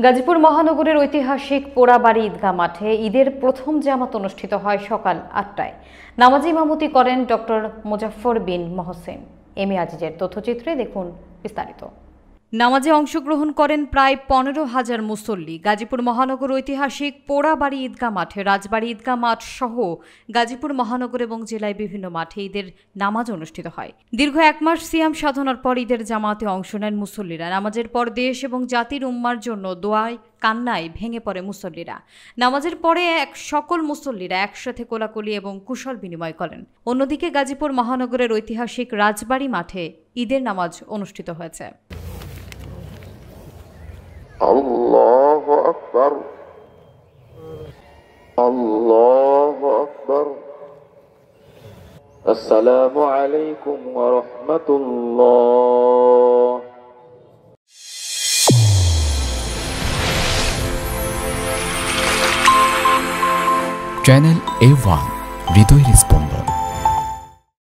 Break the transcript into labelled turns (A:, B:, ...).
A: গাজীপুর মহানগরের ঐতিহাসিক পোড়াবাড়ি ঈদগাহ মাঠে ঈদের প্রথম জামাত অনুষ্ঠিত হয় সকাল ৮টায়। নামাজে ইমামতি করেন doctor Muzaffar bin Mohsen. M A আজিজের তথ্যচিত্রে দেখুন বিস্তারিত। নামাজে অংশগ্রহণ করেন প্রায় ১৫,০০০ মুসল্লি। গাজীপুর মহানগর ঐতিহাসিক পোড়াবাড়ি ঈদগাহ মাঠে, রাজবাড়ি ঈদগাহ মাঠ সহ গাজীপুর মহানগর এবং জেলায় বিভিন্ন মাঠে ঈদের নামাজ অনুষ্ঠিত হয়। দীর্ঘ ১ মাস সিয়াম সাধনার পর ঈদের জামাতে অংশ নেন মুসল্লিরা। নামাজের পর দেশ এবং জাতির উম্মার জন্য দোয়ায় কান্নায় ভেঙে পড়ে মুসল্লিরা। নামাজের পরে সকল মুসল্লিরা একসাথে কোলাকুলি এবং কুশল বিনিময় করেন। অন্যদিকে গাজীপুর মহানগরের ঐতিহাসিক রাজবাড়ি মাঠে ঈদের নামাজ অনুষ্ঠিত হয়েছে।
B: আল্লাহু আকবার, আল্লাহু আকবার। আসসালামু আলাইকুম ওয়া রাহমাতুল্লাহ।
C: চ্যানেল A1 হৃদয় রেসপন্স।